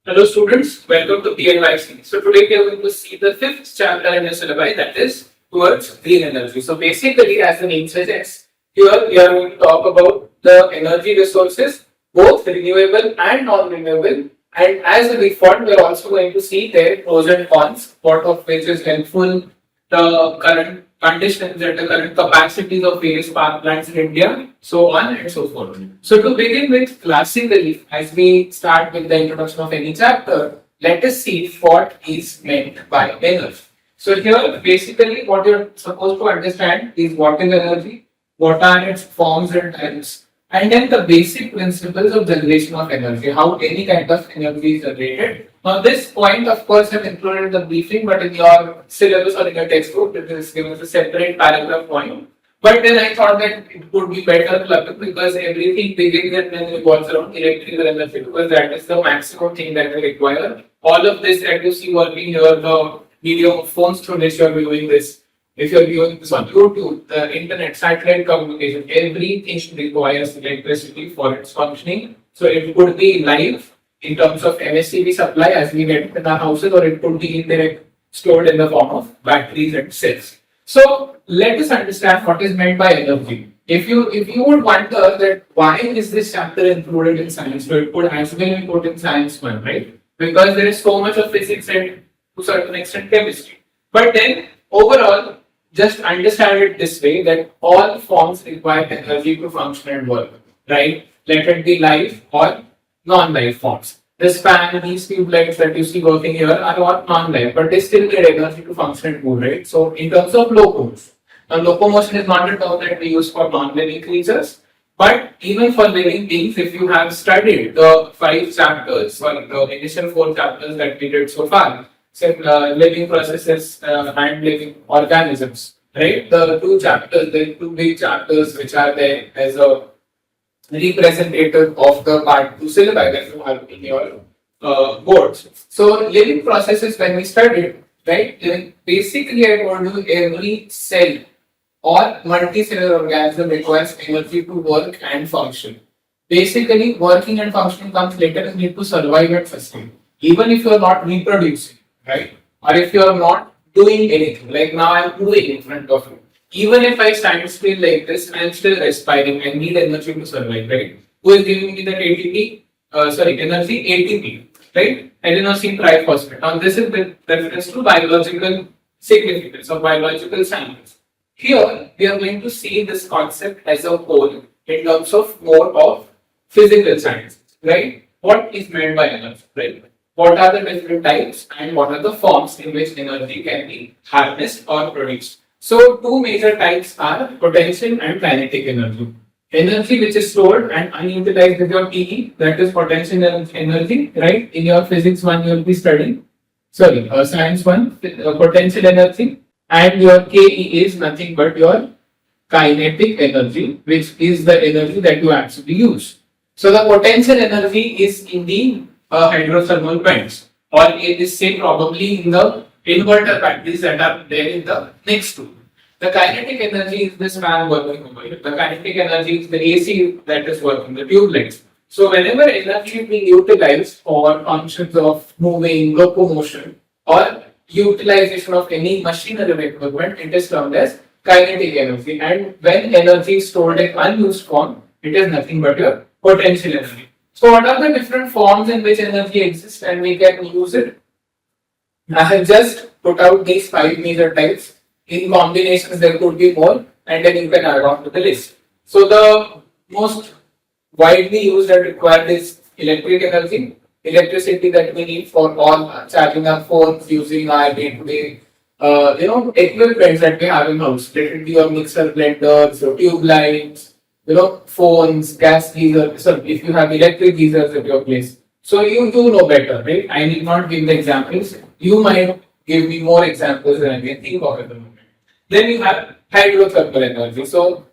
Hello students, welcome to PNYC. So today we are going to see the fifth chapter in the syllabus, that is towards green energy. So basically, as the name suggests, here we are going to talk about the energy resources, both renewable and non-renewable. And as a default, we are also going to see their pros and cons, what of which is helpful, the current conditions and the current capacities of various power plants in India, so on and so forth. So to begin with, classically, as we start with the introduction of any chapter, let us see what is meant by energy. So here, basically, what you're supposed to understand is what is energy, what are its forms and types, and then the basic principles of generation of energy, how any kind of energy is generated. Now, this point, of course, I've included in the briefing, but in your syllabus or in your textbook, it is given as a separate paragraph point. But then I thought that it would be better clubbed because everything begins and then revolves around electrical energy because that is the maximum thing that we require. All of this that you see working here, the video of phones through which you are viewing this, if you are viewing this on YouTube, the internet, satellite communication, everything requires electricity for its functioning. So it could be live in terms of MSCV supply as we get in our houses, or it could be indirect stored in the form of batteries and cells. So let us understand what is meant by energy. If you would wonder that why is this chapter included in science, so it could as well be put in science one, right? Because there is so much of physics and to a certain extent chemistry. But then overall, just understand it this way that all forms require energy to function and work, right? Let it be live or non-live forms. This fan, these tube lights that you see working here are all non-live, but they still need energy to function and move, right? So in terms of locomotion, now locomotion is not a term that we use for non-living creatures, but even for living beings, if you have studied the 5 chapters or the initial 4 chapters that we did so far, living processes and living organisms, right? The 2 chapters, the 2 big chapters which are there as a representative of the part 2 syllabi that you have in your boards. So living processes when we studied, right? Basically I told you every cell or multicellular organism requires energy to work and function. Basically working and functioning comes later and need to survive and sustain. Even if you are not reproducing, right? Or if you are not doing anything, like now I am moving in front of you. Even if I stand still like this, I am still respiring. I need energy to survive, right? Who is giving me that ATP? Energy ATP, right? Adenosine triphosphate. Now, this is with reference to biological significance of biological samples. Here, we are going to see this concept as a whole in terms of more of physical science, right? What is meant by energy, right? What are the different types and what are the forms in which energy can be harnessed or produced? So, 2 major types are potential and kinetic energy. Energy which is stored and unutilized with your PE, that is potential energy, right? In your physics 1, you will be studying, science 1, potential energy, and your KE is nothing but your kinetic energy, which is the energy that you actually use. So, the potential energy is in the hydrothermal vents, or it is say probably in the inverter batteries that are there in the next to. The kinetic energy is this fan working over here. The kinetic energy is the AC that is working, the tube lights. So whenever energy is being utilized for functions of moving, locomotion, or utilization of any machinery equipment, it is termed as kinetic energy. And when energy is stored in unused form, it is nothing but your potential energy. So what are the different forms in which energy exists and we can use it? I have just put out these 5 major types. In combinations, there could be more, and then you can add on to the list. So, the most widely used and required is electric energy, electricity that we need for all charging our phones, using our day-to-day, equipment that we have in house. Let it be your mixer, blenders, your tube lights, phones, gas geysers. So, if you have electric geysers at your place, so you know better, right? I need not give the examples. You might give me more examples than I can think of at the moment. Then you have hydrothermal energy. So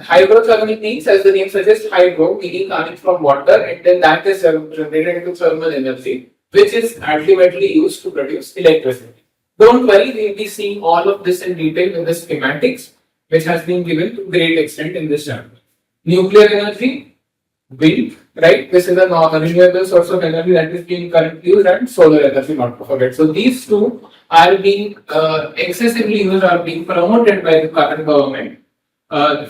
hydrothermal means, as the name suggests, hydro meaning coming from water, and then that is generated into thermal energy, which is ultimately used to produce electricity. Don't worry, we'll be seeing all of this in detail in the schematics, which has been given to great extent in this chapter. Nuclear energy, wind, right? This is a renewable source of energy that is being currently used, and solar energy, not to forget. So these two are being excessively used or being promoted by the current government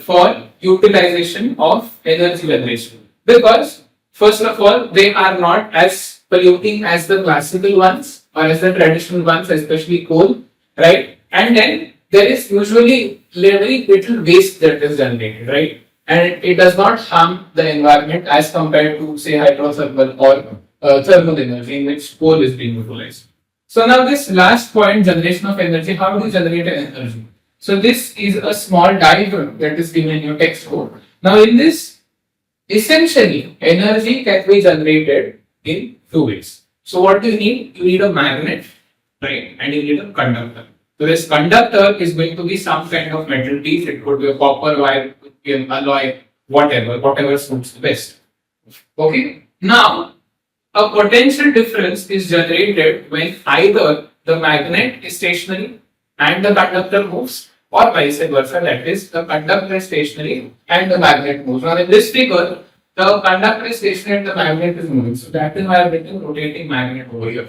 for utilization of energy generation, because first of all they are not as polluting as the classical ones or as the traditional ones, especially coal, right? And then there is usually very little waste that is generated, right? And it does not harm the environment as compared to, say, hydrothermal or thermal energy, in which coal is being utilized. So now this last point, generation of energy, how do you generate energy? So this is a small diagram that is given in your textbook. Now in this, essentially, energy can be generated in two ways. So what do you need? You need a magnet, right? And you need a conductor. So this conductor is going to be some kind of metal piece. It could be a copper wire, it could be an alloy, whatever suits the best. Okay. Now, a potential difference is generated when either the magnet is stationary and the conductor moves, or vice versa, that is, the conductor is stationary and the magnet moves. Now, in this figure, the conductor is stationary and the magnet is moving. So that is why I have written rotating magnet over here.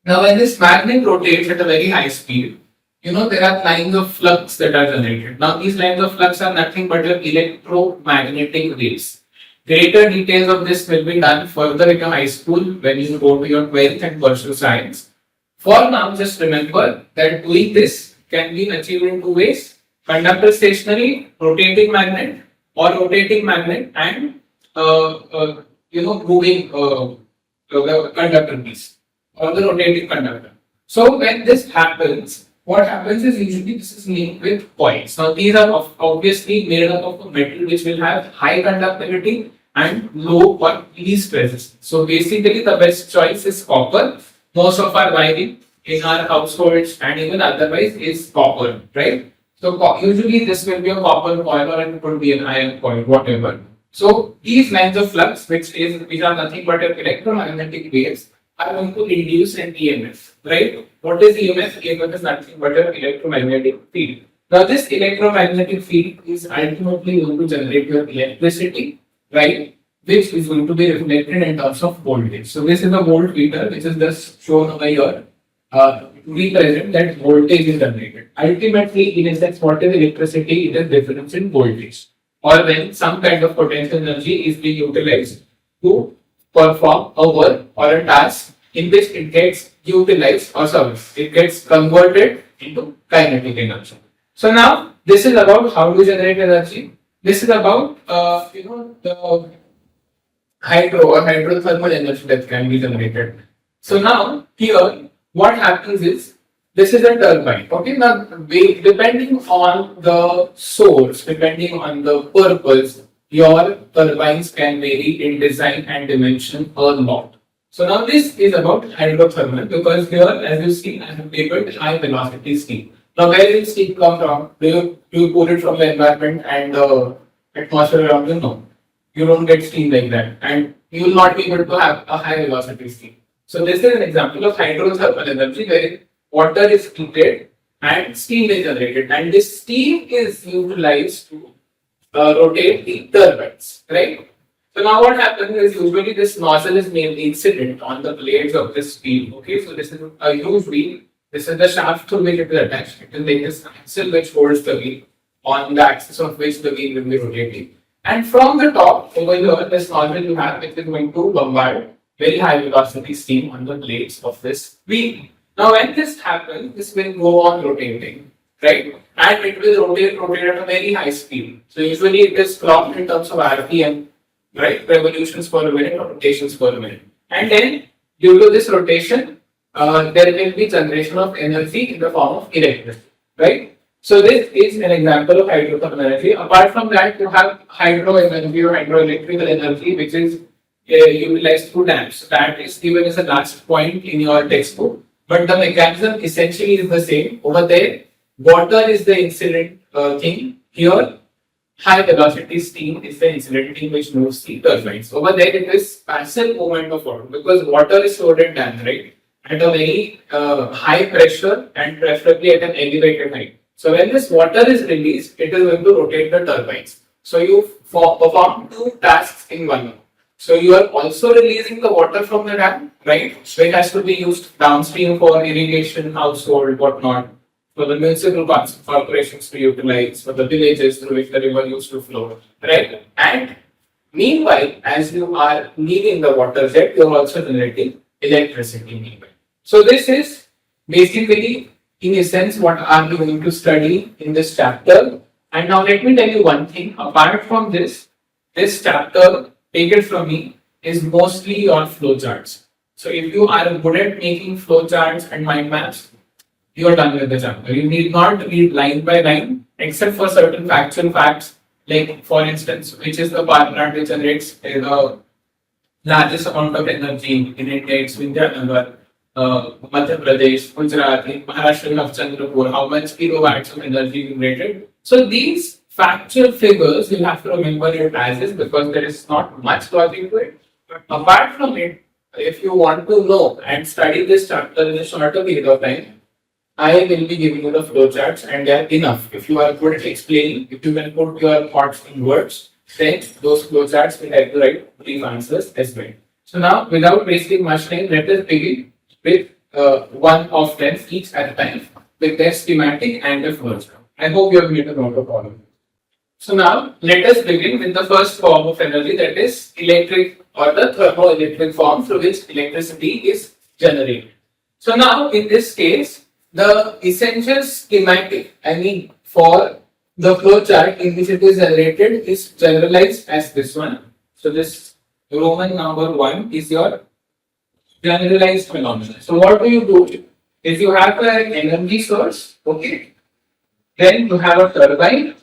Now, when this magnet rotates at a very high speed, there are lines of flux that are generated. Now, these lines of flux are nothing but your electromagnetic waves. Greater details of this will be done further in your high school when you go to your 12th and pursue science. For now, just remember that doing this can be achieved in two ways: conductor stationary, rotating magnet, or rotating magnet and moving the conductor piece or the rotating conductor. So when this happens, what happens is usually this is linked with coils. Now these are obviously made up of a metal which will have high conductivity and low or least resistance. So basically the best choice is copper. Most of our wiring in our households and even otherwise is copper, right? So usually this will be a copper coil or it could be an iron coil, whatever. So these lines of flux, which are nothing but electromagnetic waves, are going to induce an EMF, right? What is EMF? EMF is nothing but an electromagnetic field. Now this electromagnetic field is ultimately going to generate your electricity, right? Which is going to be reflected in terms of voltage. So this is a voltmeter, which is just shown over here. Represent that voltage is generated. Ultimately, in a sense, what is electricity? It is difference in voltage, or when some kind of potential energy is being utilized to perform a work or a task in which it gets utilized or service. It gets converted into kinetic energy. So now this is about how to generate energy. This is about the hydro or hydrothermal energy that can be generated. So now here what happens is, this is a turbine. Okay, now depending on the source, depending on the purpose, your turbines can vary in design and dimension a lot. So now this is about hydrothermal, because here, as you see, I have labeled high velocity steam. Now where will steam come from? Do you pull it from the environment and the atmosphere around you? No. You don't get steam like that, and you will not be able to have a high velocity steam. So this is an example of hydrothermal energy where water is heated and steam is generated, and this steam is utilized to rotate the turbines, right? So now what happens is, usually this nozzle is mainly incident on the blades of this wheel. Okay, so this is a huge wheel. This is the shaft to which it is attached. It is like this axle which holds the wheel, on the axis of which the wheel will be rotating. And from the top over here, this nozzle you have, which is going to bombard very high velocity steam on the blades of this wheel. Now when this happens, this will go on rotating, right? And it will rotate at a very high speed. So usually it is clocked in terms of RPM, right? Revolutions per minute or rotations per minute. And then due to this rotation, there will be generation of energy in the form of electricity, right? So this is an example of hydrothermal energy. Apart from that, you have hydro energy or hydroelectrical energy, which is utilized through dams. That is given as a last point in your textbook, but the mechanism essentially is the same. Over there, water is the incident thing. Here, high velocity steam is the incident thing which moves the turbines. Over there, it is passive movement of water, because water is stored in dam, right, at a very high pressure and preferably at an elevated height. So when this water is released, it is going to rotate the turbines. So you perform two tasks in one. So you are also releasing the water from the dam, right? Which has to be used downstream for irrigation, household, whatnot, for the municipal corporations to utilize, for the villages through which the river used to flow, right? And meanwhile, as you are leaving the water jet, you are also generating electricity meanwhile. So this is basically, in a sense, what are we going to study in this chapter. And now let me tell you one thing. Apart from this, this chapter, take it from me, is mostly your flowcharts. So if you are good at making flowcharts and mind maps, you are done with the chapter. You need not read line by line, except for certain factual facts, like for instance, which is the power plant which generates the largest amount of energy in India. It's Vindhyanagar, Madhya Pradesh, Gujarat, in Maharashtra, you have Chandrapur, how much kilowatts of energy generated. So these factual figures you have to remember it as is, because there is not much logic to it. But apart from it, if you want to know and study this chapter in a shorter period of time, I will be giving you the flowcharts, and they are enough. If you are good at explaining, if you can put your thoughts in words, then those flowcharts will help you write brief answers as well. So now, without wasting much time, let us begin with one of them each at a time with their schematic and the flowchart. I hope you have made a note of all of them. So now, let us begin with the first form of energy, that is electric or the thermoelectric form through which electricity is generated. So now, in this case, the essential schematic, for the flowchart in which it is generated is generalized as this one. So this Roman number 1 is your generalized phenomenon. So what do you do? If you have an energy source, okay, then you have a turbine.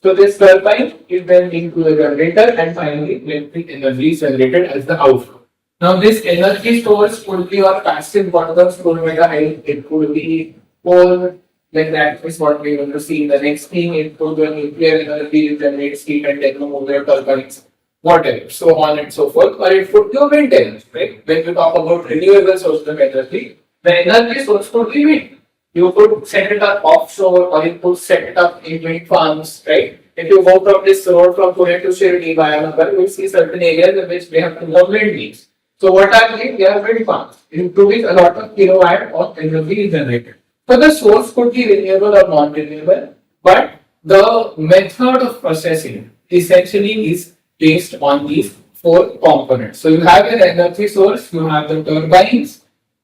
So this turbine is then linked to the generator, and finally electric energy is generated as the output. Now this energy source could be your passive bottom stored by the height, it could be coal, like that is what we are going to see in the next thing. It could be nuclear energy, it generates heat and technomolecular turbines, whatever, so on and so forth. Or it could be a wind energy, right? When we talk about renewable sources of energy, the energy source could be wind. You could set it up offshore, or you could set it up in wind farms, right? If you go from this road from Pune to Shirdi via Nagar, you will see certain areas in which they have more wind needs. So what are they? They are wind farms, including a lot of kilowatt of energy is generated. So the source could be renewable or non-renewable, but the method of processing essentially is based on these four components. So you have an energy source, you have the turbines.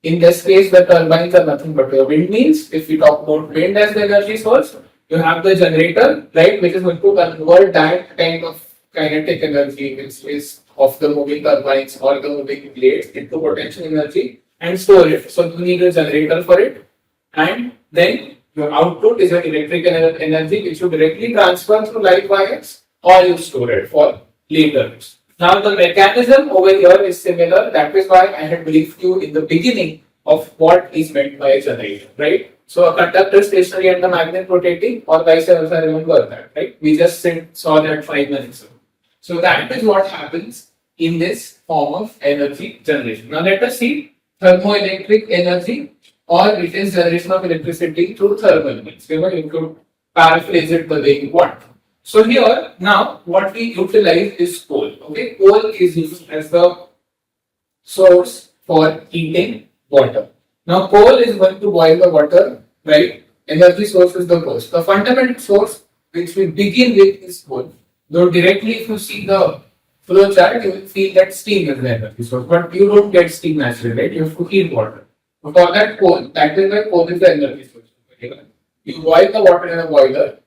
In this case, the turbines are nothing but your windmills. If we talk about wind as the energy source, you have the generator, right, which is going to convert that kind of kinetic energy, which is of the moving turbines or the moving blades, into potential energy and store it. So you need a generator for it. And then your output is an electric energy which you directly transfer through light wires, or you store it for later use. Now the mechanism over here is similar. That is why I had briefed you in the beginning of what is meant by a generator, right? So a conductor stationary and the magnet rotating, or vice versa, remember that, right? We just saw that 5 minutes ago. So that is what happens in this form of energy generation. Now let us see thermoelectric energy, or it is generation of electricity through thermal means. You could paraphrase it the way you want. So here, now, what we utilize is coal. Okay, coal is used as the source for heating water. Now, coal is going to boil the water, right? Energy source is the coal. The fundamental source which we begin with is coal. Though directly, if you see the flow chart, you will feel that steam is the energy source, but you don't get steam naturally, right? You have to heat water. For that coal, that is why coal is the energy source. You boil the water in a boiler,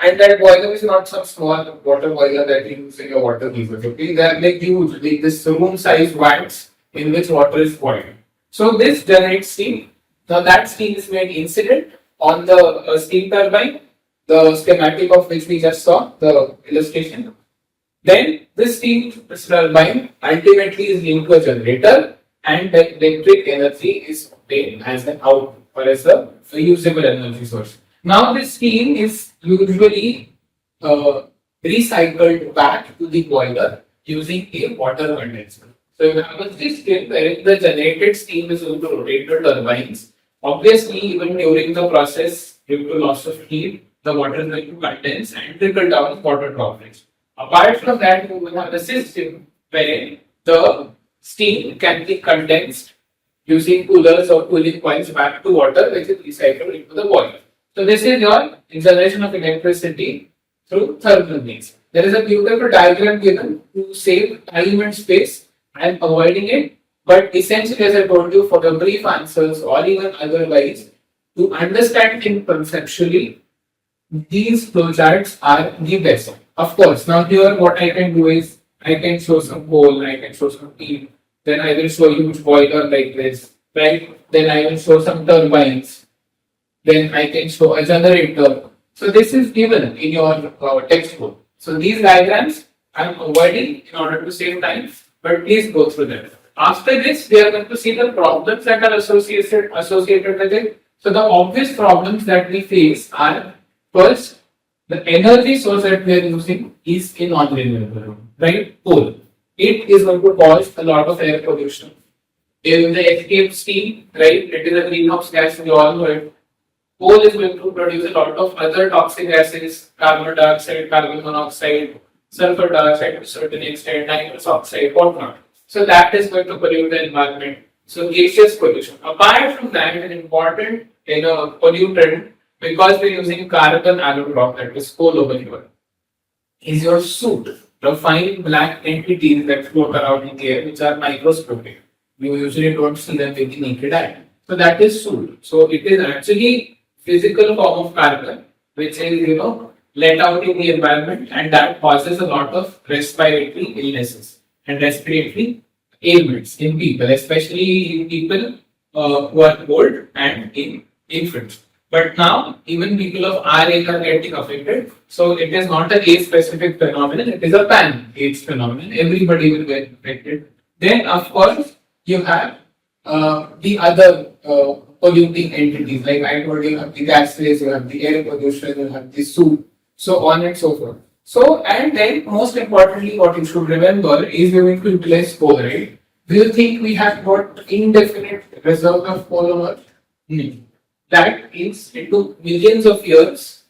and that boiler is not some small water boiler that you use in your water heaters. Okay, they are like huge, like this room-sized vats in which water is boiled. So this generates steam. Now that steam is made incident on the steam turbine, the schematic of which we just saw, the illustration. Then this steam turbine ultimately is linked to a generator, and the electric energy is obtained as an output or as a usable energy source. Now this steam is usually recycled back to the boiler using a water condenser. So you have a system wherein the generated steam is going to rotate the turbines. Obviously, even during the process, due to loss of heat, the water is going to condense and trickle down water droplets. Apart from that, you will have a system wherein the steam can be condensed using coolers or cooling coils back to water, which is recycled into the boiler. So this is your generation of electricity through thermal means. There is a beautiful diagram given to save time and space. I am avoiding it, but essentially, as I told you, for the brief answers or even otherwise, to understand things conceptually, these flowcharts are the best. Of course, now here what I can do is I can show some coal, I can show some steam, then I will show you boiler like this, right? Then I will show some turbines, then I can show a generator. So this is given in your textbook. So these diagrams I am avoiding in order to save time, but please go through them. After this, we are going to see the problems that are associated with it. So the obvious problems that we face are, first, the energy source that we are using is a non-renewable, right? Coal. It is going to cause a lot of air pollution. In the escape steam, right? It is a greenhouse gas, we all know it. Coal is going to produce a lot of other toxic gases, carbon dioxide, carbon monoxide, sulfur dioxide to a certain extent, nitrous oxide, whatnot. So that is going to pollute the environment. So gaseous pollution. Apart from that, an important pollutant, because we're using carbon nanorock, that is coal over here, is your soot, the fine black entities that float around in the air, which are microscopic. You usually don't see them with the naked eye. So that is soot. So it is actually physical form of carbon, which is let out in the environment, and that causes a lot of respiratory illnesses and respiratory ailments in people, especially in people who are old and in infants. But now, even people of our age are getting affected. So it is not a age-specific phenomenon; it is a pan-age phenomenon. Everybody will get affected. Then, of course, you have the other polluting entities. Like I told you, you have the gases, you have the air pollution, you have the soot, so on and so forth. So, and then most importantly, what you should remember is we are going to replace coal, right? Do you think we have got indefinite reserve of coal on Earth? No. That is into millions of years,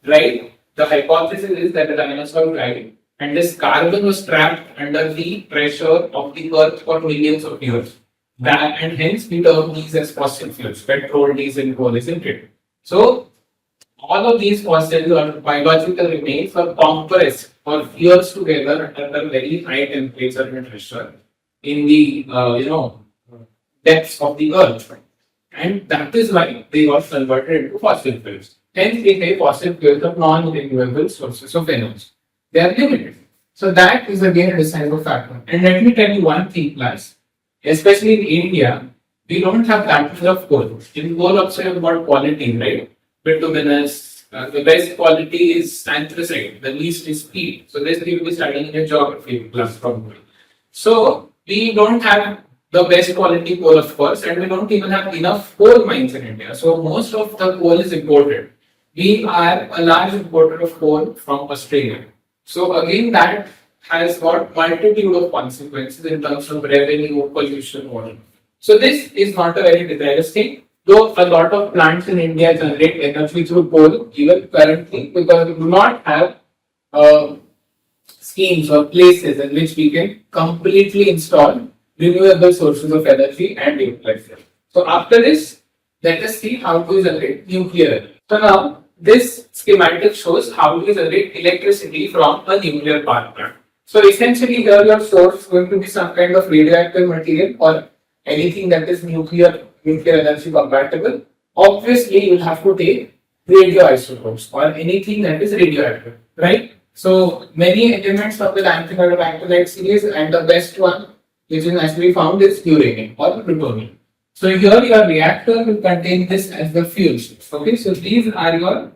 right? The hypothesis is that the dinosaurs died and this carbon was trapped under the pressure of the Earth for millions of years. That, and hence we term these as fossil fuels, petrol, diesel, coal, isn't it? So, all of these fossils or biological remains are compressed or fused together under very high temperature and pressure in the depths of the earth, and that is why they got converted into fossil fuels. Hence, we say fossil fuels are non-renewable sources of energy. They are limited. So that is again a decisive factor. And let me tell you one thing, class. Especially in India, we don't have that much of coal. In coal, also you have got quality, right? Bituminous, the best quality is anthracite, the least is peat. So this you will be studying in your geography class probably. So we don't have the best quality coal, of course, and we don't even have enough coal mines in India. So most of the coal is imported. We are a large importer of coal from Australia. So again, that has got multitude of consequences in terms of revenue, pollution, water. So this is not a very desirous thing. Though a lot of plants in India generate energy through coal, even currently, because we do not have schemes or places in which we can completely install renewable sources of energy and utilize them. So after this, let us see how to generate nuclear energy. So now, this schematic shows how to generate electricity from a nuclear power plant. So essentially here your source is going to be some kind of radioactive material or anything that is nuclear energy compatible. Obviously you will have to take radioisotopes or anything that is radioactive, right? So many elements of the lanthanide series, and the best one which is actually found is uranium or plutonium. So here your reactor will contain this as the fuel source. Okay, so these are your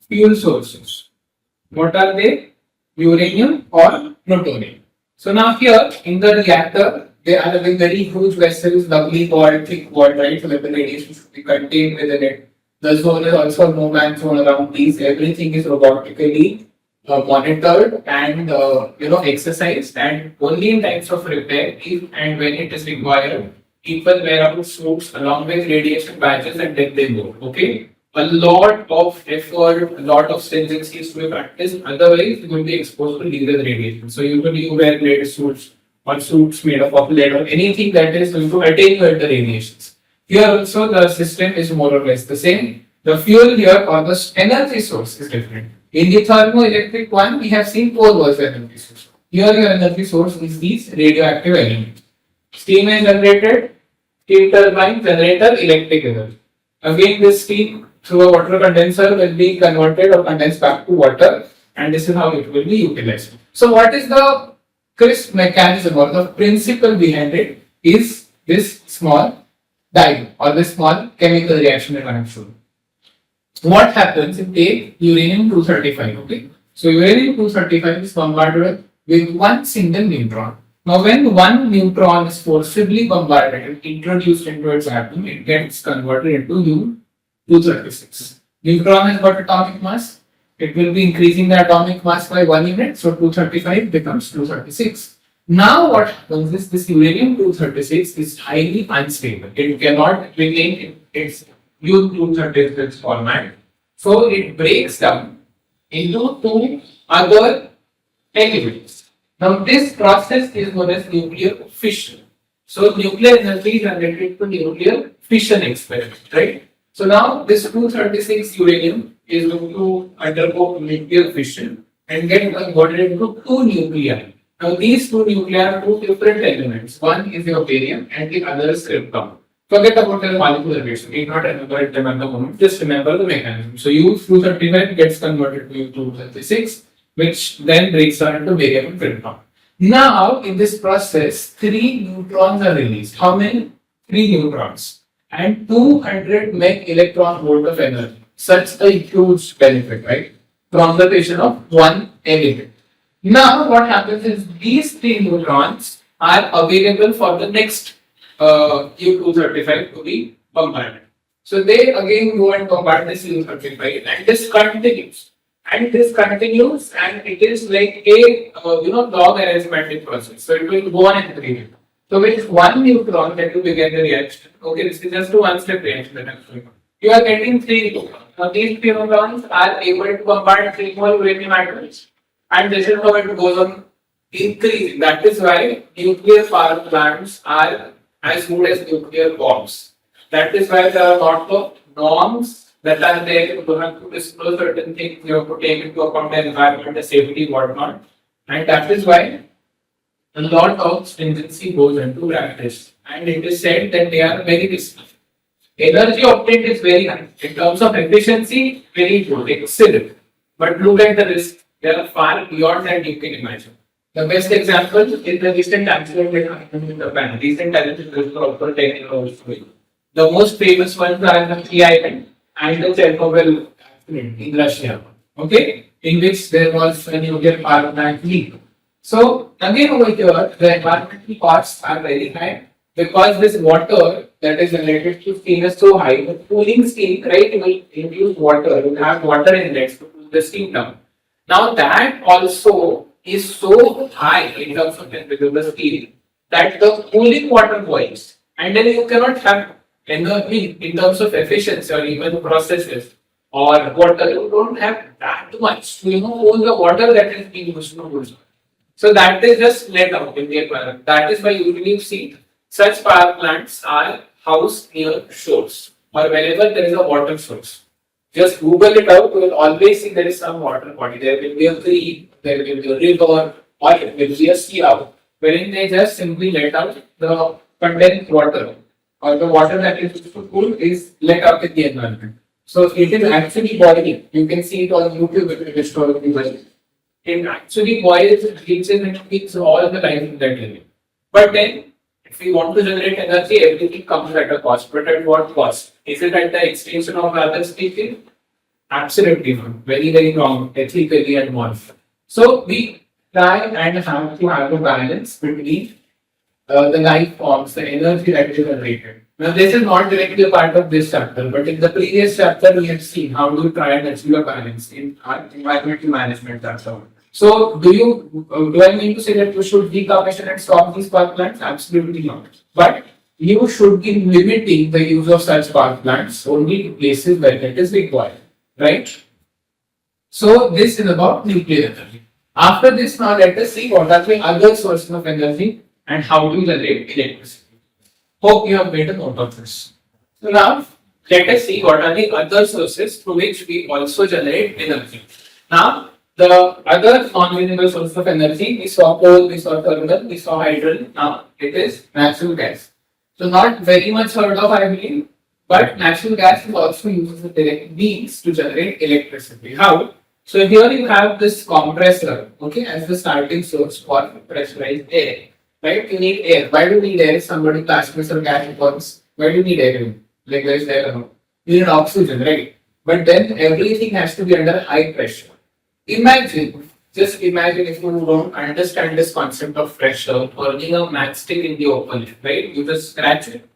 fuel sources. What are they? Uranium or plutonium. So now here in the reactor, they are having very huge vessels, doubly walled, thick walled, right? So that the radiation should be contained within it. The zone is also no man zone around these. Everything is robotically monitored and exercised, and only in times of repair, if and when it is required, people wear out suits along with radiation badges and then they go. Okay. a lot of effort, a lot of stringencies to be practiced. Otherwise, you will be exposed to lethal radiation. So usually you wear lead suits or suits made up of lead or anything that is going to attenuate the radiations. Here also the system is more or less the same. The fuel here or the energy source is different. In the thermoelectric one, we have seen 4 volts energy source. Here your energy source is these radioactive elements. Steam is generated, steam turbine, generator, electric energy. Again, this steam through a water condenser will be converted or condensed back to water, and this is how it will be utilized. So, what is the crisp mechanism or the principle behind it is this small diagram or this small chemical reaction that I am showing. What happens if take uranium 235? Okay, so uranium 235 is bombarded with one single neutron. Now, when one neutron is forcibly bombarded and introduced into its atom, it gets converted into U236. Neutron has got atomic mass. It will be increasing the atomic mass by 1 unit, so 235 becomes 236. Now, what happens is this uranium 236 is highly unstable. It cannot remain in its U236 format, so it breaks down into 2 other elements. Now, this process is known as nuclear fission. So, nuclear energy is related to nuclear fission experiment, right? So, now this 236 uranium is going to undergo nuclear fission and get converted into 2 nuclei. Now, these 2 nuclei are 2 different elements. One is the barium and the other is krypton. Forget about the molecular weights. You need not remember it at the moment. Just remember the mechanism. So, U235 gets converted to U236, which then breaks down into barium and krypton. Now, in this process, 3 neutrons are released. How many? 3 neutrons. And 200 meg electron volt of energy. Such a huge benefit, right? Conservation of one element. Now, what happens is these 3 neutrons are available for the next U235 to be bombarded. So, they again go and bombard this U235 and this continues. And this continues, and it is like a log arithmetic process. So it will go on and increase. So with 1 neutron that you begin the reaction. Okay, this is just a 1-step reaction that I'm showing. You are getting 3 neutrons. Now these 3 neutrons are able to bombard 3 more uranium atoms, and this is how it goes on increasing. That is why nuclear power plants are as good as nuclear bombs. That is why there are lots of norms that are there. You have to disclose certain things, you have to take into account the environment, the safety, whatnot. And that is why a lot of stringency goes into practice. And it is said that they are very risky. Energy obtained is very high. In terms of efficiency, very good, excellent. But look at the risk. They are far beyond that you can imagine. The best example is the recent accident that happened in Japan. Recent accident is proper technical. The most famous ones are the PI and the Chernobyl accident in Russia, okay, in which there was a nuclear power plant leak. So again over here, the environmental costs are very high because this water that is related to steam is so high. The cooling steam, right, will induce water, will have water inlets to cool the steam down. Now that also is so high in terms of temperature of the steam that the cooling water boils, and then you cannot have energy in terms of efficiency or even processes or water. You don't have that much to cool the water that is being used to cool. So that is just let out in the environment. That is why usually you see such power plants are housed near shores or wherever there is a water source. Just Google it out, you will always see there is some water body. There will be a creek, there will be a river, or it will be a sea out, wherein they just simply let out the condensed water or the water that is used to cool is let out in the environment. So it is actually boiling. You can see it on YouTube if it is probably boiling. It actually boils, it reaches and keeps all the life in that area. But then, if we want to generate energy, everything comes at a cost. But at what cost? Is it at the extinction of other species? Absolutely not. Very, very wrong, ethically and morally. So we try and have to have a balance between the life forms, the energy that is generated. Now, this is not directly a part of this chapter, but in the previous chapter, we have seen how do we try and achieve a balance in our environmental management chapter. So, do I mean to say that we should decommission and stop these power plants? Absolutely not. But you should be limiting the use of such power plants only to places where it is required, right? So this is about nuclear energy. After this, now let us see what are the other sources of energy and how to generate electricity. Hope you have made a note of this. So now let us see what are the other sources through which we also generate energy. Now the other non-renewable source of energy, we saw coal, we saw thermal, we saw hydrogen. Now it is natural gas. So not very much heard of, I believe, but natural gas is also used as a direct means to generate electricity. How? So here you have this compressor, okay, as the starting source for pressurized air, right? You need air. Why do you need air? Somebody classifies some gas burns. Why do you need air? Like there is air around. You need oxygen, right? But then everything has to be under high pressure. Imagine, just imagine if you don't understand this concept of pressure, burning a matchstick in the open, right? You just scratch it.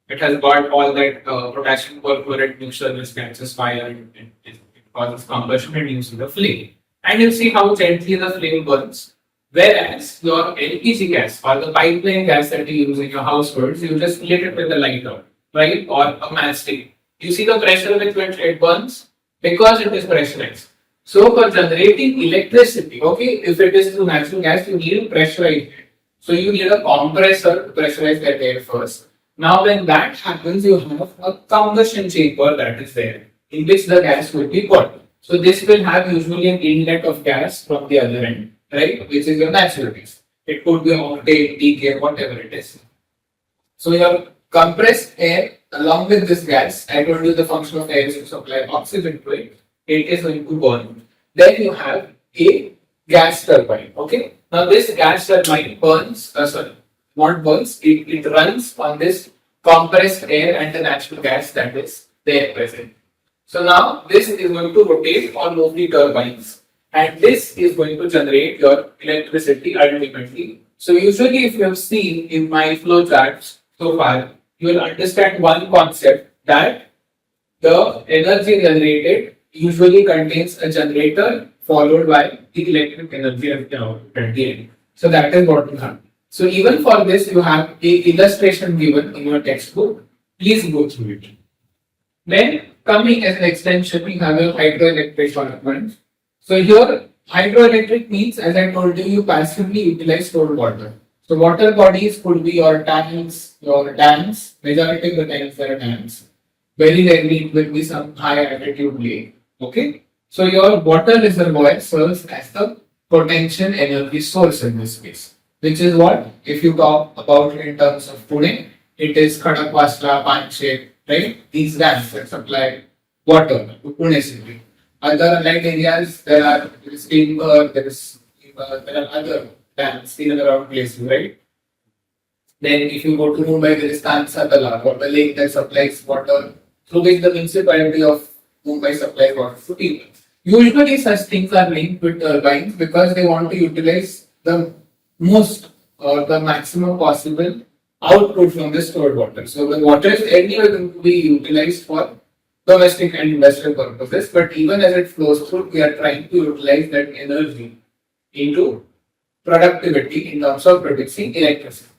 It has got all that potassium perchlorate mixture which catches fire and it causes combustion and you see the flame. And you see how gently the flame burns. Whereas your LPG gas or the pipeline gas that you use in your households, you just lit it with the lighter, right? Or a matchstick. You see the pressure with which it burns because it is pressurized. So for generating electricity, okay, if it is through natural gas, you need to pressurize it. So you need a compressor to pressurize that air first. Now when that happens, you have a combustion chamber that is there, in which the gas will be put. So this will have usually an inlet of gas from the other end, right, which is your natural gas. It could be octane, decay, whatever it is. So your compressed air along with this gas, I told you the function of air is to supply oxygen to it. It is going to burn. Then you have a gas turbine. Okay. Now this gas turbine burns. Not burns. It runs on this compressed air and the natural gas that is there present. So now this is going to rotate on the turbines, and this is going to generate your electricity ultimately. So usually, if you have seen in my flow charts so far, you will understand one concept that the energy generated usually contains a generator followed by the electric energy at the end. So that is what you have. So even for this, you have a illustration given in your textbook. Please go through it. Then coming as an extension, we have a hydroelectric power plant. So here, hydroelectric means, as I told you, you passively utilize stored water. So water bodies could be your tanks, your dams. Majority of the times there are dams. Very rarely it will be some high altitude lake. Okay. So your water reservoir serves as the potential energy source in this case, which is what, if you talk about in terms of Pune, it is Khadakwasla, Panchek, right? These dams that supply water to Pune city. Other light areas, there are timber, there are other dams in and around places, right? Then if you go to Mumbai, there is Kansa Talab, or the lake that supplies water through which the municipality of Mumbai supplies water to people. Usually such things are linked with turbines because they want to utilize the most or the maximum possible output from the stored water. So the water is anyway going to be utilized for domestic and industrial purposes, but even as it flows through, we are trying to utilize that energy into productivity in terms of producing electricity.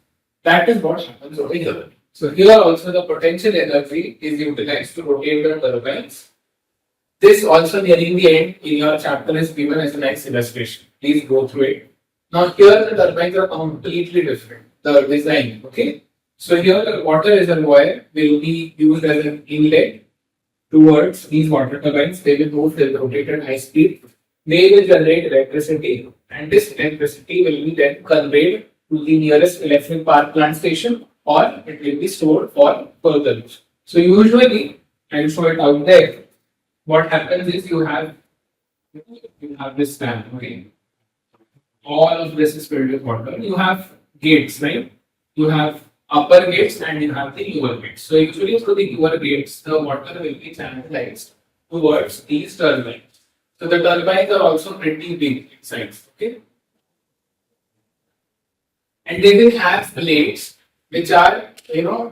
That is what happens over here. So here also the potential energy is utilized to rotate the turbines. This also nearing the end in your chapter is given as a nice illustration. Please go through it. Now here the turbines are completely different. The design, okay. So here the water reservoir will be used as an inlet towards these water turbines. They will move, they will rotate at high speed. They will generate electricity, and this electricity will be then conveyed to the nearest electric power plant station, or it will be stored for further use. So usually, I'll show it out there. What happens is you have this tank, okay. All of this is filled with water. You have gates, right? You have upper gates and you have the lower gates. So usually through the lower gates, the water will be channelized towards these turbines. So the turbines are also pretty big in size, okay? And they will have blades which are,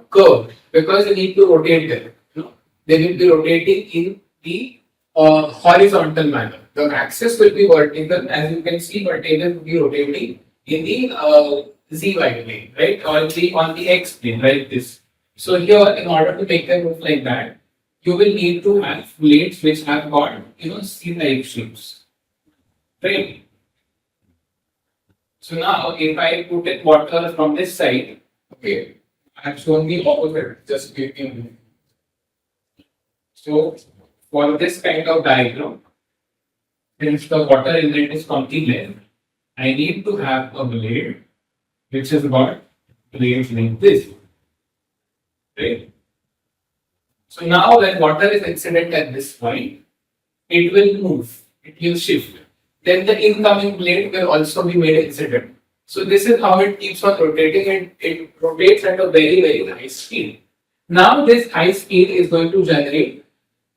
curved because you need to rotate them. They will be rotating in the horizontal manner. The axis will be vertical, as you can see, but they will be rotating in the ZY plane, right? Or on the X plane, right? This. So here, in order to make them move like that, you will need to have blades which have got, C-like shapes, right? So now, if I put in water from this side, okay, I have shown the opposite. Just give me a minute. So for this kind of diagram, since the water inlet is from the left, I need to have a blade which has got blades like this, right? So now when water is incident at this point, it will move, it will shift. Then the incoming blade will also be made incident. So this is how it keeps on rotating, and it rotates at a very, very high speed. Now this high speed is going to generate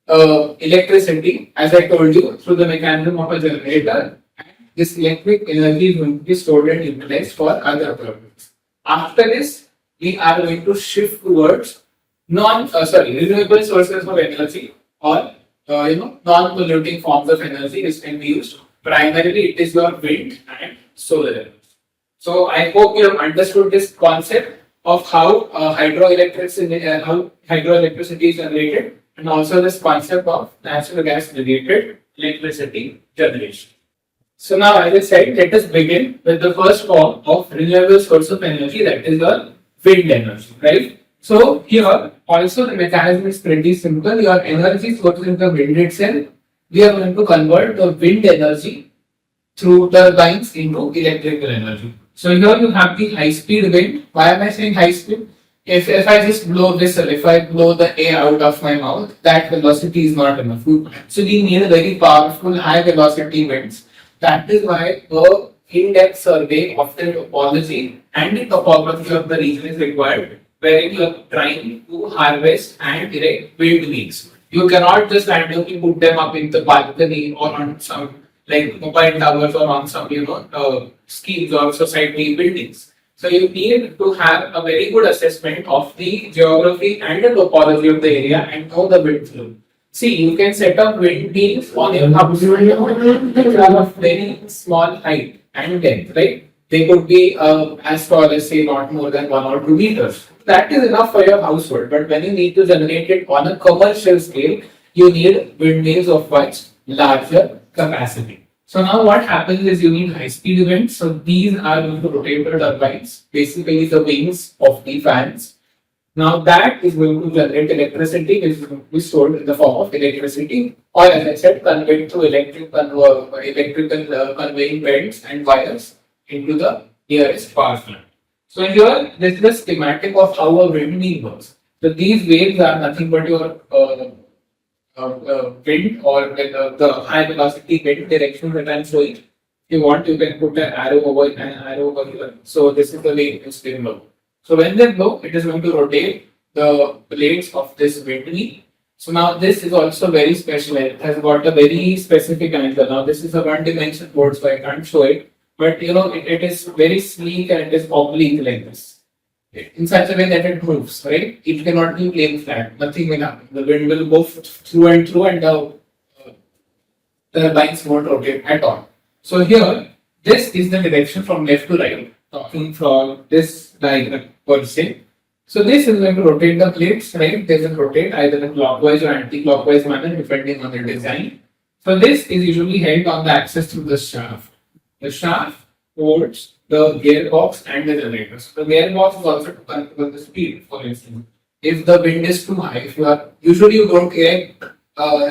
electricity, as I told you, through the mechanism of a generator. This electric energy is going to be stored and utilized for other purposes. After this, we are going to shift towards renewable sources of energy, or non-polluting forms of energy which can be used. Primarily, it is your wind and solar energy. So I hope you have understood this concept of how hydroelectricity is generated, and also this concept of natural gas related electricity generation. So now, as I said, let us begin with the first form of renewable source of energy, that is the wind energy, right? So here also the mechanism is pretty simple. Your energy source is the wind itself. We are going to convert the wind energy through turbines into electrical energy. So here you have the high speed wind. Why am I saying high speed? If I just blow whistle, if I blow the air out of my mouth, that velocity is not enough. So we need a very powerful high velocity winds. That is why a in-depth survey of the topology and the topography of the region is required, wherein you are trying to harvest and erect wind wheels. You cannot just randomly put them up in the balcony or on some like mobile towers or on some schemes or society buildings. So you need to have a very good assessment of the geography and the topology of the area and know the wind flow. See, you can set up windmills on your house which are of very small height and depth, right? They could be as tall as, say, not more than 1 or 2 meters. That is enough for your household. But when you need to generate it on a commercial scale, you need windmills of much larger capacity. So now what happens is you need high-speed winds. So these are going to rotate the turbines, basically the wings of the fans. Now that is going to generate electricity, which is going to be stored in the form of electricity, or as I said, conveyed through electrical conveying belts and wires into the nearest power plant. So here, this is the schematic of how a windmill works. So these waves are nothing but your wind, or the high velocity wind direction that I am showing. If you want, you can put an arrow over here. So this is the way it is going. So when they blow, it is going to rotate the blades of this windmill. So now this is also very special. It has got a very specific angle. Now this is a one-dimensional board, so I can't show it. But it is very sleek and it is oblique like this, in such a way that it moves, right? It cannot be plain flat. Nothing will happen. The wind will go through and the turbines won't rotate at all. So here, this is the direction from left to right, talking from this diagram per se. So this is going to rotate the plates, right? They will rotate either in clockwise or anti-clockwise manner depending on the design. So this is usually held on the axis through the shaft. The shaft holds the gearbox and the generators. The gearbox is also to control the speed, for instance. If the wind is too high, usually you don't erect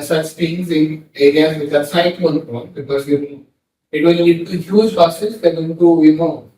such things in areas which are cyclone prone, because it will lead to huge losses. They're going to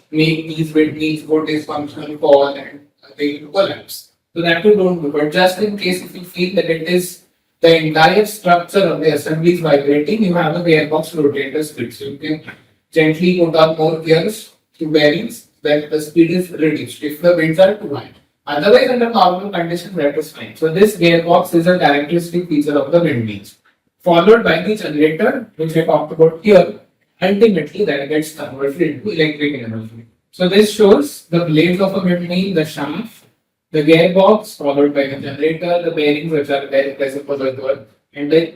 make these windmills go dysfunctional, fall, and they will collapse. So that you don't do. But just in case if you feel that it is the entire structure of the assembly is vibrating, you have a gearbox rotator split. So you can gently put on more gears to bearings, then the speed is reduced if the winds are too high. Otherwise, under normal conditions, that is fine. So this gearbox is a characteristic feature of the windmills, followed by the generator, which I talked about here. Ultimately, that gets converted into electric energy. So this shows the blades of a windmill, the shaft, the gearbox, followed by the generator, the bearings which are very present for the earth, and the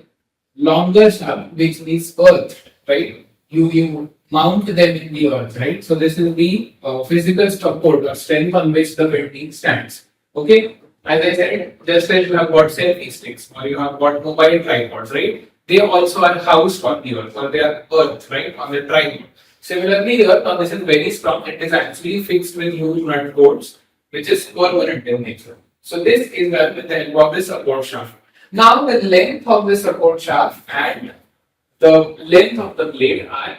longer shaft, which is earth, right? You mount them in the earth, right? So this is the physical support or strength on which the windmill stands. Okay, as I said, just as you have got selfie sticks or you have got mobile tripods, right? They also are housed on the earth or they are earth, right, on the tripod. Similarly, the earth, now this is very strong. It is actually fixed with huge nut bolts, which is permanent in nature. So this is done with the help of this support shaft. Now the length of the support shaft and the length of the blade are,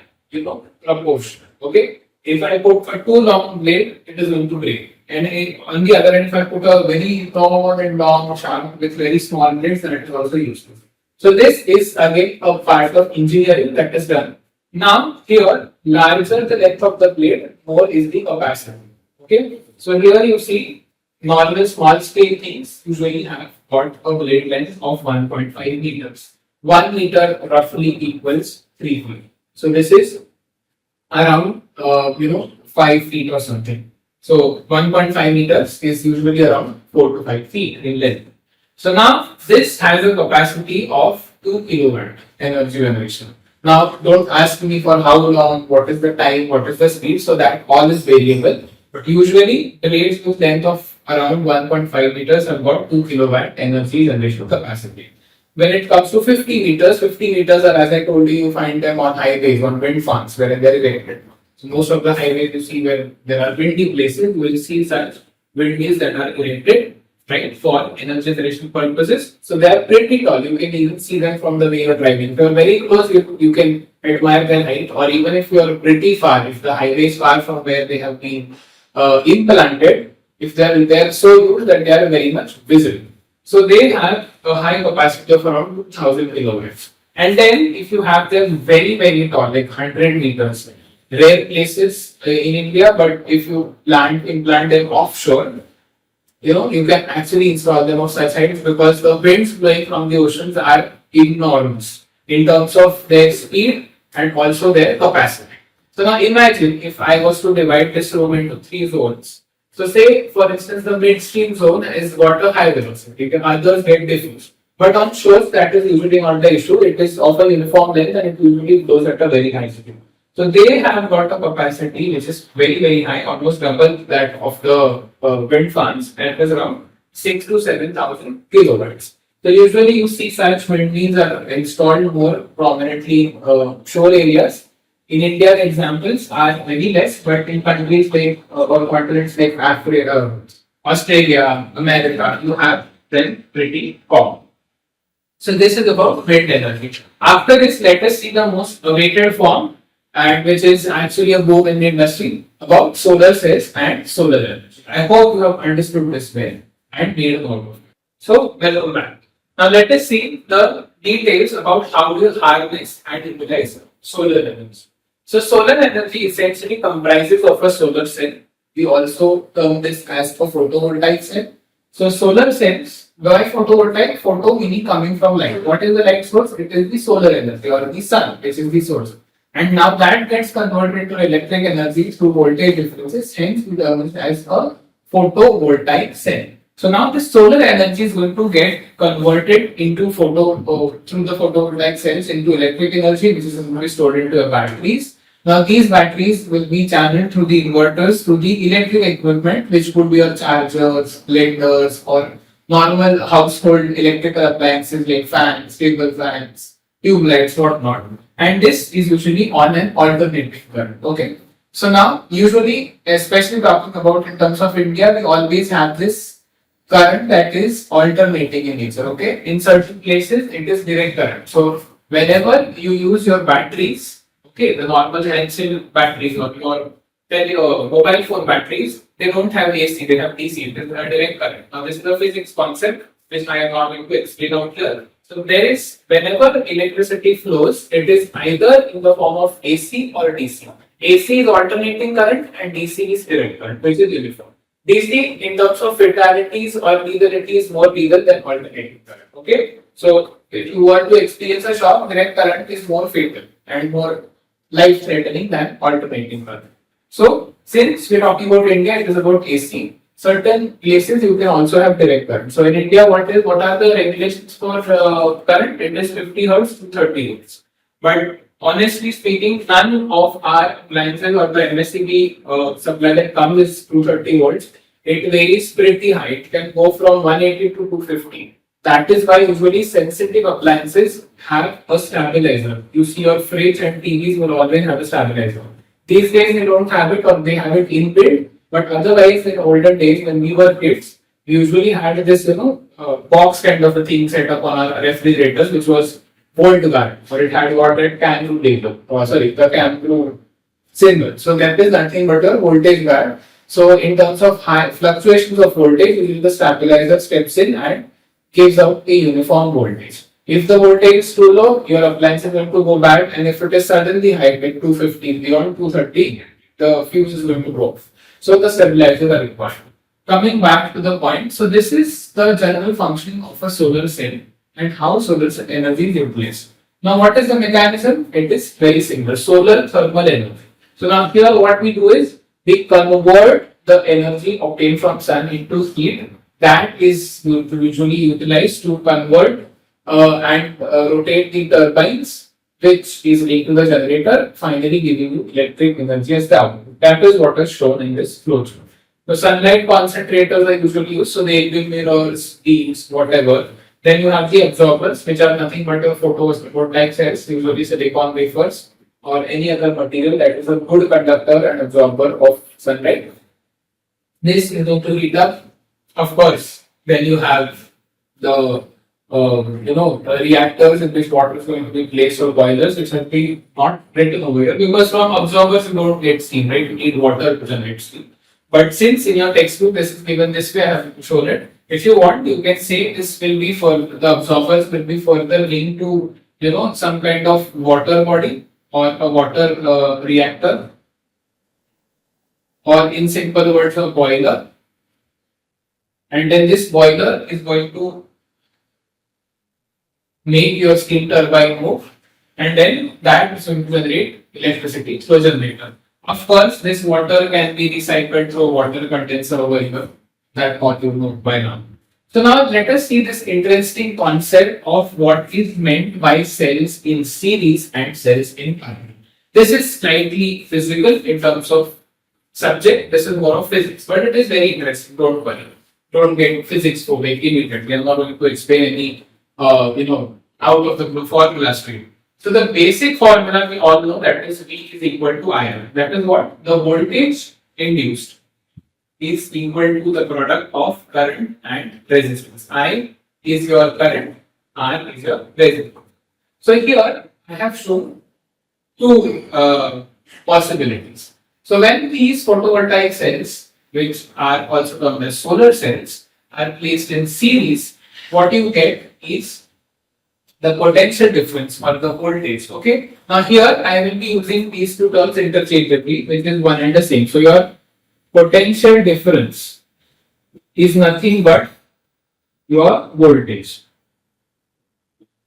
proportional. Okay. If I put a too long blade, it is going to break. And on the other hand, if I put a very tall and long shaft with very small blades, then it is also useful. So this is again a part of engineering that is done. Now here, larger the length of the blade, more is the capacity. Okay. So here you see normal small scale things usually have got a blade length of 1.5 meters. 1 meter roughly equals 3 feet. So this is around 5 feet or something. So 1.5 meters is usually around 4 to 5 feet in length. So now this has a capacity of 2 kilowatt energy generation. Now don't ask me for how long, what is the time, what is the speed, so that all is variable. But usually blades with length of around 1.5 meters have got 2 kilowatt energy generation capacity. When it comes to 50 meters are, as I told you, you find them on highways, on wind farms, where they are erected. So most of the highways you see where there are windy places, you will see such windmills that are erected, right, for energy generation purposes. So they are pretty tall. You can even see them from the way you are driving. If you are very close, you can admire their height, or even if you are pretty far, if the highway is far from where they have been implanted, if they are so good that they are very much visible. So they have a high capacity of around 2000 kilowatts. And then if you have them very, very tall, like 100 meters, rare places in India, but if you implant them offshore, you can actually install them of such heights because the winds blowing from the oceans are enormous in terms of their speed and also their capacity. So now imagine if I was to divide this room into 3 zones. So say, for instance, the midstream zone has got a high velocity, others get diffused. But on shores, that is usually not the issue. It is of a uniform length and it usually flows at a very high speed. So they have got a capacity which is very, very high, almost double that of the wind farms, and it is around 6 to 7,000 kilowatts. So usually you see such windmills are installed more prominently in shore areas. In India, the examples are very less, but in countries like or continents like Africa, Australia, America, you have them pretty common. So this is about wind energy. After this, let us see the most awaited form, and which is actually a boom in the industry, about solar cells and solar energy. I hope you have understood this well and made a note of it. So welcome back. Now let us see the details about how we harness and utilize solar energy. So solar energy essentially comprises of a solar cell. We also term this as a photovoltaic cell. So solar cells, why photovoltaic? Photo meaning coming from light. What is the light source? It is the solar energy or the sun, which is the source. And now that gets converted to electric energy through voltage differences, hence we term it as a photovoltaic cell. So now this solar energy is going to get converted into through the photovoltaic cells into electric energy, which is going to be stored into the batteries. Now these batteries will be channeled through the inverters through the electric equipment, which could be your chargers, blenders, or normal household electrical appliances like fans, table fans, tube lights, whatnot. And this is usually on an alternating current. Okay. So now usually, especially talking about in terms of India, we always have this current that is alternating in nature. Okay. In certain places, it is direct current. So whenever you use your batteries, okay, the normal pencil batteries or your mobile phone batteries, they don't have AC, they have DC, it is a direct current. Now this is a physics concept which I am not going to explain out here. So there is, whenever electricity flows, it is either in the form of AC or DC. AC is alternating current and DC is direct current, which is uniform. DC in terms of fatalities or lethality is more lethal than alternating current. Okay, so if you want to experience a shock, direct current is more fatal and more life-threatening than alternating current. So, since we're talking about India, it is about AC. Certain places you can also have direct current. So, in India, what are the regulations for current? It is 50 hertz to 30 hertz. But honestly speaking, none of our appliances or the MSCB supply that comes is 230 volts. it varies pretty high. It can go from 180 to 250. That is why usually sensitive appliances have a stabilizer. You see your fridge and TVs will always have a stabilizer. These days they don't have it or they have it inbuilt, but otherwise in olden days when we were kids, we usually had this, box kind of a thing set up on our refrigerators, which was volt guard, or it had got that CAN label, the CAN symbol. So that is nothing but a voltage guard. So in terms of high fluctuations of voltage, usually the stabilizer steps in and gives out a uniform voltage. If the voltage is too low, your appliance is going to go bad, and if it is suddenly high, like 250, beyond 230, the fuse is going to go off. So the stabilizers are required. Coming back to the point, so this is the general functioning of a solar cell and how solar energy is replaced. Now, what is the mechanism? It is very simple: solar thermal energy. So now here, what we do is we convert the energy obtained from sun into heat that is usually utilized to convert and rotate the turbines, which is linked to the generator, finally giving you electric energy as the output. That is what is shown in this flowchart. The sunlight concentrators are usually used, so they give mirrors, beams, whatever. Then you have the absorbers, which are nothing but a photovoltaic cells, usually silicon wafers or any other material that is a good conductor and absorber of sunlight. This is going to heat up. Of course, then you have the reactors in which water is going to be placed, or boilers, which have been not written over here, because from absorbers you don't get steam, right? You need water to generate steam. But since in your textbook this is given this way, I have shown it. If you want, you can say this will be for the absorbers will be further linked to some kind of water body or a water reactor, or in simple words, a boiler. And then this boiler is going to make your steam turbine move, and then that is going to generate electricity through a generator. Of course, this water can be recycled through a water condenser over here. That all you know by now. So now let us see this interesting concept of what is meant by cells in series and cells in parallel. This is slightly physical in terms of subject. This is more of physics, but it is very interesting. Don't worry. Don't get physics phobic immediately. I'm not going to explain any, out of the blue formula stream. So the basic formula we all know, that is V is equal to IR. That is what? The voltage induced is equal to the product of current and resistance. I is your current, R is your resistance. So here I have shown two possibilities. So when these photovoltaic cells, which are also termed as solar cells, are placed in series, what you get is the potential difference or the voltage. Okay. Now here I will be using these two terms interchangeably, which is one and the same. So your potential difference is nothing but your voltage,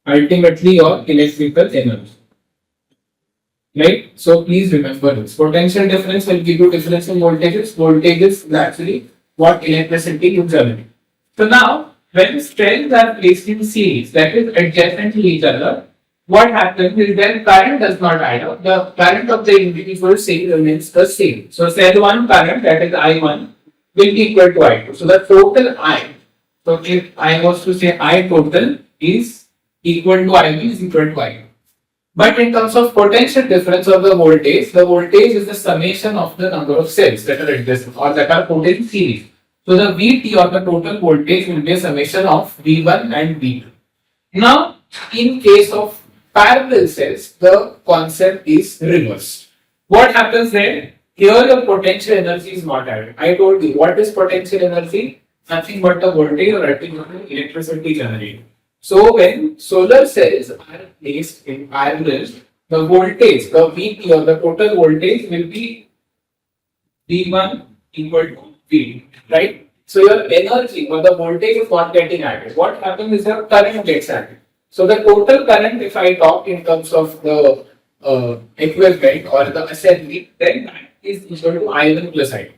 ultimately your electrical energy. Right? So please remember this. Potential difference will give you difference in voltages. Voltage is actually what electricity you generate. So now, when cells are placed in series, that is adjacent to each other, what happens is then current does not add up. The current of the individual cell remains the same. So cell 1 current, that is I1, will be equal to I2. So the total I, so if I was to say I total is equal to I1 is equal to I2. But in terms of potential difference of the voltage is the summation of the number of cells that are adjacent or that are put in series. So the Vt or the total voltage will be a summation of V1 and V2. Now, in case of parallel cells, the concept is reversed. What happens then? Here your potential energy is not added. I told you, what is potential energy? Nothing but the voltage or electricity generated. So when solar cells are placed in parallel, the voltage, the Vt or the total voltage will be V1 equal to V2, right? So your energy or the voltage is not getting added. What happens is your current gets added. So the total current, if I talk in terms of the equivalent or the assembly, then that is equal to I1 plus I2.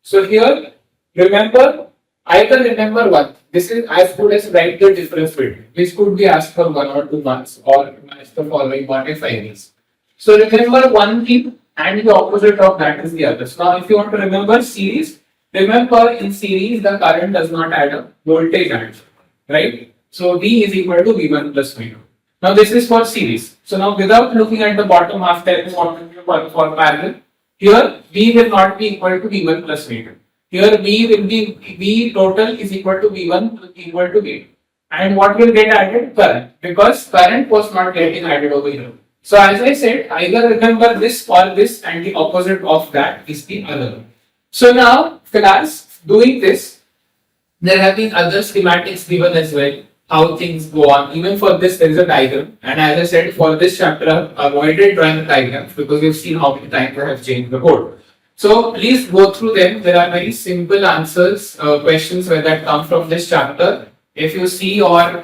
So here, remember, I can remember one. This is as good as write the difference between. This could be asked for 1 or 2 months or match the following 1 and 5 years. So remember one thing and the opposite of that is the other. So now if you want to remember series, Remember, in series, the current does not add up, voltage adds up, right? So V is equal to V1 plus V2. Now this is for series. So now without looking at the bottom half that is for parallel, here V will not be equal to V1 plus V2. Here V will be V total is equal to V1 equal to V2. And what will get added? Current, because current was not getting added over here. So as I said, either remember this or this, and the opposite of that is the other. So now, class, doing this, there have been other schematics given as well, how things go on. Even for this, there is a diagram. And as I said, for this chapter, I've avoided drawing the diagrams because we've seen how many times I have changed the code. So please go through them. There are very simple answers, questions that come from this chapter. If you see your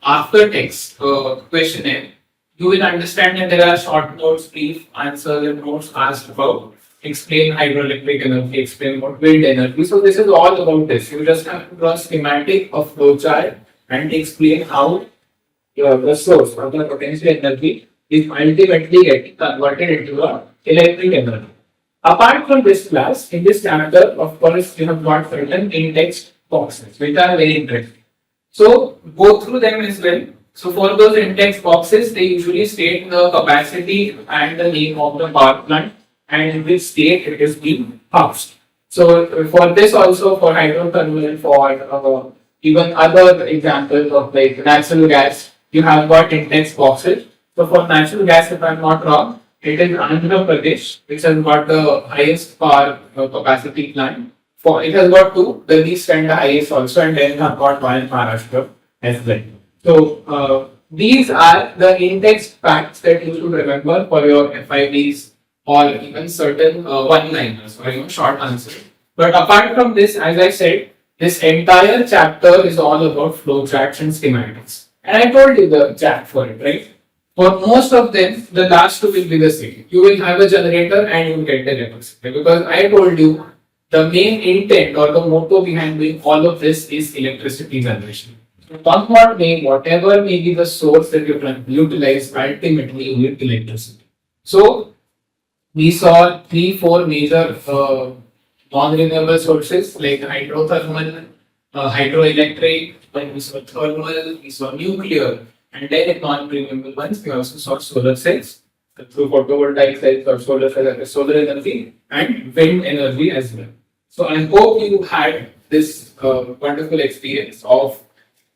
after text questionnaire, you will understand that there are short notes, brief answers, and notes asked about. Explain hydroelectric energy, explain about wind energy. So this is all about this. You just have to draw schematic of flowchart and explain how the source of the potential energy is ultimately getting converted into a electric energy. Apart from this class, in this chapter, of course, you have got certain in-text boxes, which are very interesting. So go through them as well. So for those in-text boxes, they usually state the capacity and the name of the power plant and in which state it is being housed. So for this also, for hydrothermal, for even other examples of like natural gas, you have got in-text boxes. So for natural gas, if I'm not wrong, it is Andhra Pradesh, which has got the highest power capacity plant. For it has got two, the least and the highest also, and then have got one in Maharashtra as well. So these are the in-text facts that you should remember for your FIBs or even certain one-liners or short answers. But apart from this, as I said, this entire chapter is all about flowcharts and schematics. And I told you the chat for it, right? For most of them, the last two will be the same. You will have a generator and you will get the electricity. Because I told you the main intent or the motto behind doing all of this is electricity generation. So somewhat whatever may be the source that you can utilize, ultimately you need electricity. So we saw 3-4 major non-renewable sources like hydrothermal, hydroelectric, then we saw thermal, we saw nuclear, and then in non-renewable ones, we also saw solar cells through photovoltaic cells or solar cells, solar energy and wind energy as well. So I hope you had this wonderful experience of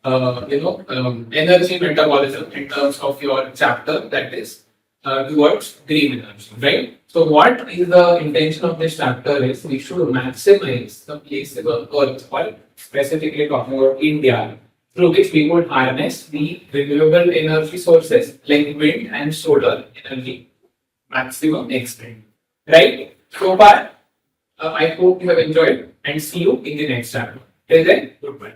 energy metabolism in terms of your chapter, that is towards green energy, right? So what is the intention of this chapter is we should maximize the places on Earth, or specifically talking about India, through which we would harness the renewable energy sources like wind and solar energy maximum extent, right? So far, I hope you have enjoyed and see you in the next chapter. Till then, goodbye.